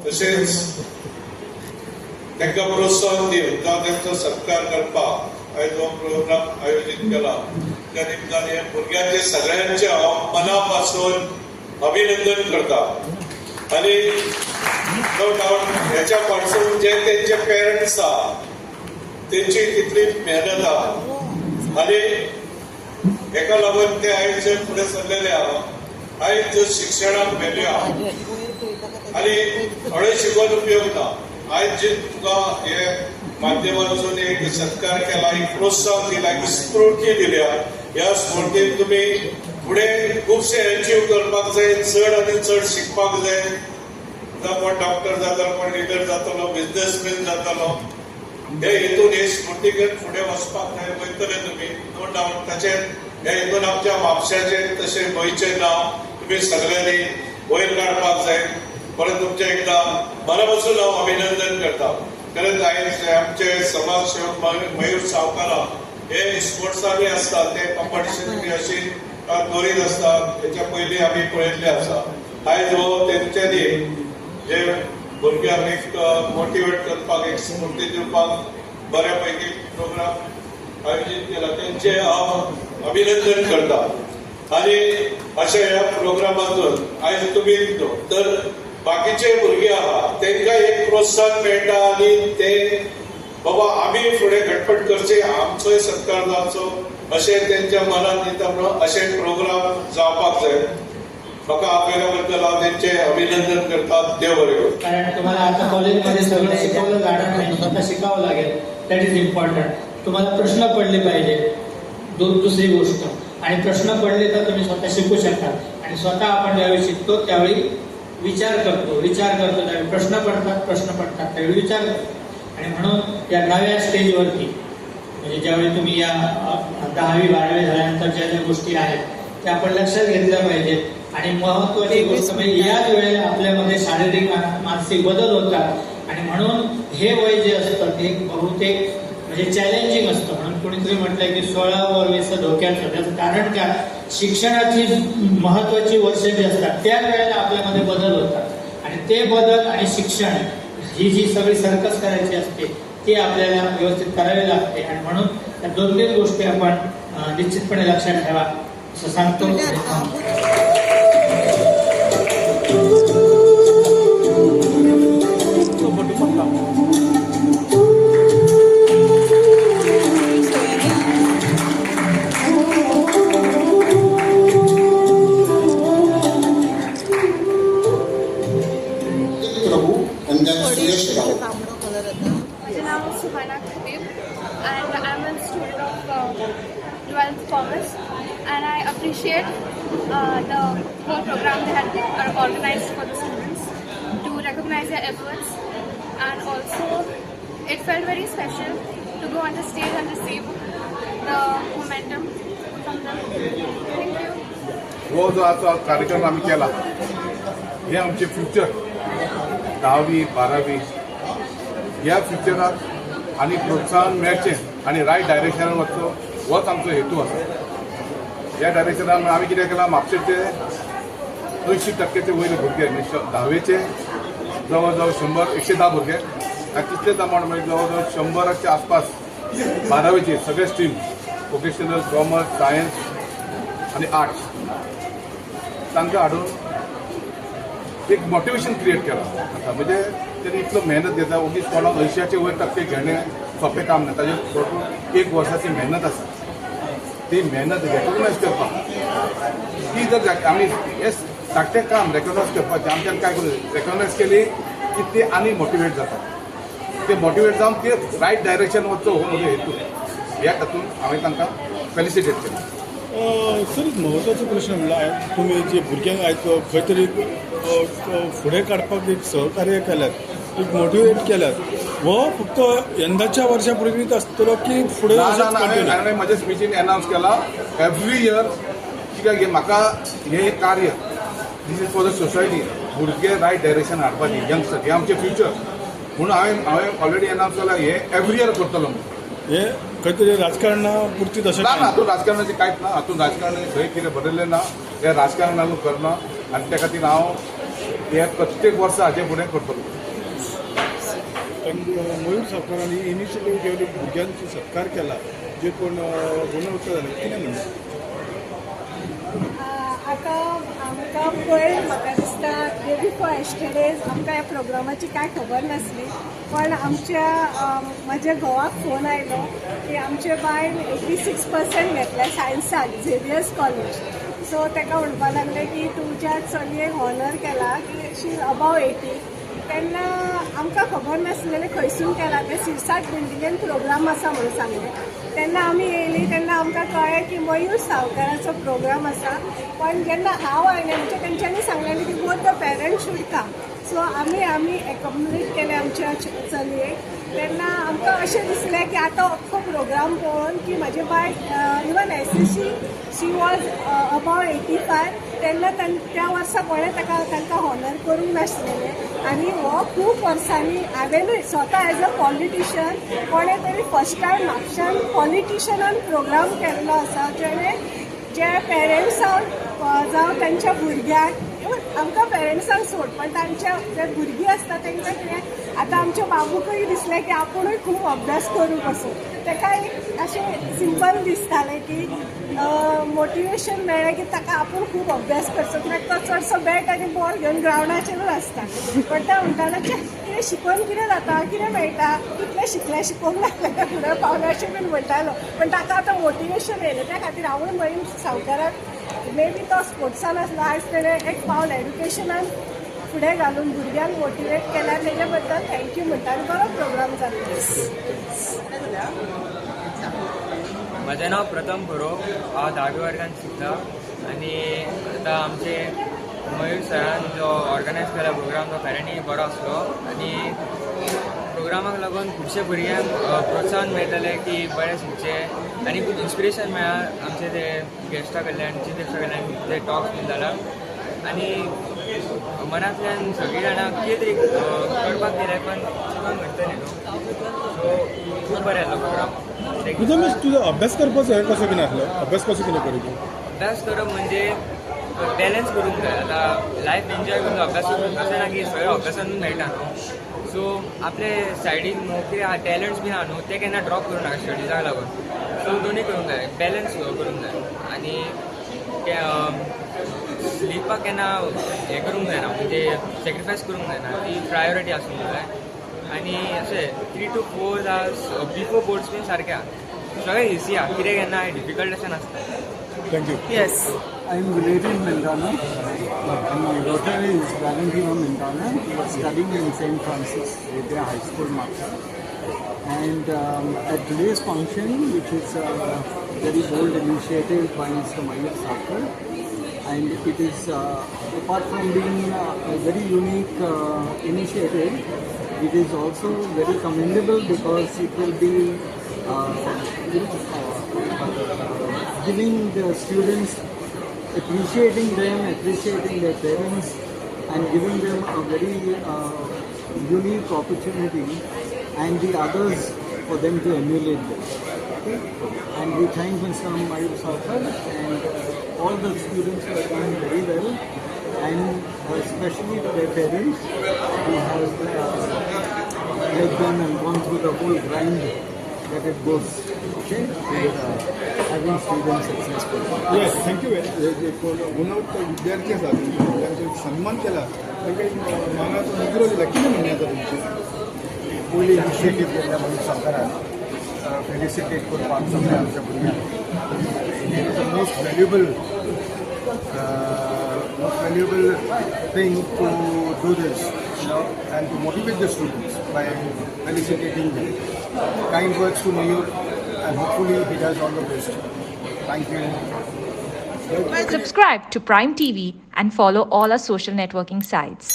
तशेंच तांकां प्रोत्साहन दिवन जावं तांचो सत्कार करपाक आयज हो प्रोग्राम आयोजीत केला. त्या निमतान हे भुरग्यांचे सगळ्यांचे हांव मना पासून अभिनंदन करता. आनी नो डावट ह्याच्या फाटसून जे तेंचे पेरंट्स आहा तेंची कितली मेहनत आहा आनी हेका लागून ते आयज फुडें सरलेले आहा. आयज शिक्षणाक व्हॅल्यू आहा आनी थोडे शिकून उपयोग ना. आयज जे तुका हे माध्यमांतसून एक सत्कार केला, एक प्रोत्साहन दिला, एक स्फूर्ती दिल्या. ह्या स्फूर्तीन तुमी फुडें खुबशे अचीव करपाक जाय, चड आनी चड शिकपाक जाय. कोण डॉक्टर जातलो, कोण लिडर जातलो, बिझनेसमॅन जातलो. हे हितून हे स्फूर्ती घेवन फुडें वचपाक जाय. वयतले तुमी नो डावट. तशेंच हे हितून आमच्या म्हापशाचें तशें गोंयचें नांव तुमी सगळ्यांनी वयर काडपाक जाय. परत तुमचें एकदां मना पासून हांव अभिनंदन करता. खरेंच आयज आमचे समाज सेवक मयूर सावकारा हे स्पोर्ट्सांनी आसता, ते कॉम्पिटिशन बी अशी दवरीत आसता. हेच्या पयलीं आमी पळयल्लें आसा. आयज हो तेंच्यांनी जे भुरग्यांक एक मोटिवेट करपाक, एक स्फूर्ती दिवपाक बऱ्यापैकी प्रोग्राम आयोजीत केला. तेंचे हांव अभिनंदन करता. आनी अशा ह्या प्रोग्रामातून आयज तुमी तर बाकीचे भुरगे आहा तांकां एक प्रोत्साहन मेळटा आनी ते बाबा आमी फुडें घटपट करचे, आमचोय सत्कार जावचो अशें तेंच्या मनात येता. म्हणून अशे प्रोग्राम जावपाक जाय. म्हाका आपल्या बद्दल हांव तेंचे अभिनंदन करता. देव बरें करूं. कारण तुम्हाला आता कॉलेजमध्ये सगळं शिकवलं जाणार नाही, स्वतः शिकावं लागेल. That is important. तुम्हाला प्रश्न पडले पाहिजे, दुसरी गोष्ट. आणि प्रश्न पडले तर तुम्ही स्वतः शिकू शकता. आणि स्वतः आपण ज्यावेळी शिकतो त्यावेळी विचार करतो त्यावेळी प्रश्न पडतात त्यावेळी विचार करतो. आणि म्हणून या नव्या स्टेजवरती म्हणजे ज्यावेळी तुम्ही या 10वी 12वी झाल्यानंतर ज्या ज्या गोष्टी आहेत त्या आपण लक्षात घेतल्या पाहिजेत. आणि महत्वाची गोष्ट म्हणजे याच वेळेला आपल्यामध्ये शारीरिक मानसिक बदल होतात. आणि म्हणून हे वय जे असतं ते बहुतेक म्हणजे चॅलेंजिंग असतं. म्हणून कोणीतरी म्हटलंय की 16 वर्ष धोक्याचं. त्याचं कारण काय, शिक्षणाची महत्वाची वर्ष जी असतात त्या वेळेला आपल्यामध्ये बदल होतात. आणि ते बदल आणि शिक्षण ही जी सगळी सर्कस करायची असते ती आपल्याला व्यवस्थित करावी लागते. आणि म्हणून त्या 2-3 गोष्टी आपण निश्चितपणे लक्षात ठेवा असं सांगतो. My name is Suhana Khatib and I'm a student of 12th Commerce, and I appreciate the whole program they had organized for the students to recognize their efforts, and also it felt very special to go on the stage and receive the momentum from them. Thank you. वो जो आजचा कार्यक्रम आम्ही केला हे आमचे future 10वी 12वी ह्या फ्युचराक आणि प्रोत्साहन मेळचें आणि रायट डायरेक्शनान वचचो होच आमचो हेतू आसा. ह्या डायरेक्शनान आमी कितें केलां, म्हापशेचे 80% वयले भुरगे 10वेचे जवळ जवळ 110 भुरगे आनी तितलेच अमावंट म्हणजे जवळ जवळ 100च्या आसपास 12वेचे सगळे स्ट्रीम वोकेशनल, कॉमर्स, सायन्स आणि आर्ट्स तांकां हाडून एक मोटिवेशन क्रिएट केला. आता म्हणजे त्यांनी इतलो मेहनत घेता. ओगीच कोणाक 80चे वयर टक्के घेणे सोपें काम ना. ताजे भरपूर 1 वर्साची मेहनत आसा. ती मेहनत रेकॉग्नायज करपाक ती जर आमी हे धाकटें काम रेकॉग्नायज करपाचें आमच्यान काय करूं, रेकॉग्नायज केली की ते आनी मोटिवेट जातात. ते मोटिवेट जावन ते रायट डायरेक्शन वचचो हो म्हजो हेतू. ह्या हातून हांवें तांकां फेलिसिटेट केलें. सर एक महत्वाचो प्रश्न म्हणल्यार तुमी जे भुरग्यांक आयज खंय तरी फुडें काडपाक एक सहकार्य केल्यात, एक मोटिवेट केल्यात, हो फक्त यंदाच्या वर्सा पुरवीत आसतलो की फुडें हांवें म्हज्या स्पिचीन एनावन्स केला एवरी इयर कित्याक म्हाका हें कार्य this is for the society. भुरगे रायट डायरेक्शन हाडपाचें, यंगस्टर हे आमचें फ्युचर. म्हणून हांवें ऑलरेडी एनावन्स केला हे एवरी इयर करतलो. हे खंय तरी राजकारणा पुरती तशें ना हातूंत राजकारणाचें कांयच ना. हातूंत राजकारण खंय कितें बरयल्लें ना. हें राजकारण करना. आनी त्या खातीर हांव हे प्रत्येक वर्सा हाचे फुडें करतलो. मयूर सरकारांनी इनिशिएटीव घेवन भुरग्यांचो सत्कार केला जे कोण गुणवत्ता जाले कितें म्हणटा. आतां आमकां पयर म्हाका दिसता डे बिफोर यस्टरडेज आमकां ह्या प्रोग्रामाची कांय खबर नासली पण म्हज्या घोवाक फोन आयलो की आमचे बायन 86% घेतल्या सायन्साक झेवियर्स कॉलेज. सो ताका म्हणपाक लागले की तुमच्या चलयेक हॉनर केला की शी इज अबाव 80. तेन्ना आमकां खबर नासलेलें खंयसून केला तें सिरसाट बिल्डिंगेन प्रोग्राम आसा म्हणून सांगलें. तेन्ना आमी येयली तेन्ना आमकां कळ्ळें की मयूर सावकाराचो प्रोग्राम आसा. पण जेन्ना हांव आयलें म्हणजे तेंच्यांनी सांगलेलें की both the parents should come. So आमी एकॉमोडेट केलें आमच्या चलयेक. तेन्ना आमकां अशें दिसलें की आतां अख्खो प्रोग्राम पळोवन की म्हाजे by even SSC she was above 85. तेन्ना त्या वर्सा कोणें तांकां हॉनर करूंक नासलेलें आनी हो खूब वर्सांनी हांवेनूय स्वता एज अ पॉलिटिशियन कोणें तरी फर्स्ट टायम म्हापशान पॉलिटिशियनान प्रोग्राम केल्लो आसा जे पेरंट्सांक जावं तांच्या भुरग्यांक आमकां पेरंट्सांक सोड पण तांच्या जे भुरगीं आसता तांकां कितें आतां आमच्या बाबूकय दिसलें की आपुणूय खूब अभ्यास करूं कसो. ताका एक अशें सिंपल दिसतालें की मोटिवेशन मेळ्ळें की ताका आपूण खूब अभ्यास करचो कित्याक तो चडसो बॅट आनी बॉल घेवन ग्रावंडाचेरूच आसता. पण तो म्हणटालो कितें शिकून कितें जाता कितें मेळटा कितलें शिकोवंक लागलें फुडें पावलें अशें बीन म्हणटालो. पण ताका आतां मोटिवेशन येयलें त्या खातीर हांवूय मयूर सावकाराक मे बी तो स्पोर्ट्सान आसलो आयज तेणें एक पावल एड्युकेशनान फुडें घालून भुरग्यांक मोटिवेट केल्या तेज्या बद्दल थँक्यू म्हणटा आनी बरो प्रोग्राम जालो. म्हजें नांव प्रथम बरो हांव 10वी वर्गांत शिकता आनी आतां आमचे मयूर सरान जो ऑर्गनायज केला प्रोग्राम तो खऱ्यांनी बरो आसलो आनी प्रोग्रामाक लागून खुबशे भुरग्यांक प्रोत्साहन मेळटलें की बरें शिकचें आनी खूब इन्स्पिरेशन मेळ्ळां आमचे ते गेस्टा कडल्यान चीफ गेस्टा कडल्यान ते टॉक्स बीन जाला आनी मनांतल्यान सगळीं जाणां कितें तरी करपाक गेले पण चिकन म्हणटले न्हू. सो खूब बरें आसलो प्रोग्राम. तुजो अभ्यास करपाचो हे कसो कितें आसलो अभ्यास कसो कितें करूं. अभ्यास करप म्हणजे बॅलन्स करूंक जाय. आतां लायफ एन्जॉय करून अभ्यास करून अशें ना की सगळें अभ्यासानूच मेळटा न्हू. सो आपले सायडीन न्हू कितें आहा टॅलंट्स बीन आहा न्हू ते केन्ना ड्रॉप करूं नाका स्टडीजाक लागून. सो दोनूय करूंक जाय बॅलन्स करूंक जाय आनी स्लिपाक केन्ना हें करूंक जायना म्हणजे सॅक्रिफायस करूंक जायना ती प्रायोरिटी आसूंक जाय. आनी अशें 3 to 4 hours बिफोर बोर्ड्स बीन सारकें आहा सगळें इजी आहा कितें केन्ना डिफिकल्ट अशें नासता. Thank you. Yes. I am related in Mendana and my daughter is Valentino Mendana. He was studying in St. Francis Xavier High School, Marta. And at today's function, which is a very bold initiative by Mr. Mayur Sarkar, and it is apart from being a very unique initiative, it is also very commendable because it will be giving the students, appreciating them, appreciating their parents, and giving them a very unique opportunity and the others for them to emulate them. Okay? And we thank Mr. Mayur Sarkar and all the students who have done very well, and especially to their parents who have led them and gone through the whole grind that it goes. Okay? With, having students successful. Yes thank you. गुणवत्ता विद्यार्थी आसा तांचो सन्मान केला तांकां एक मानाचो मुजरो दिला कितें म्हणणें आसा तुमचें. पयली इनिशिएटीव घेतल्या मयूर सरकारान फेलिसिटेट करपाक सगळ्या आमच्या भुरग्यांक. It is the most valuable thing to do this, and to motivate the students by felicitating them. Kind words to Mayur, and hopefully he does all the best. Thank you. Subscribe to Prime TV and follow all our social networking sites.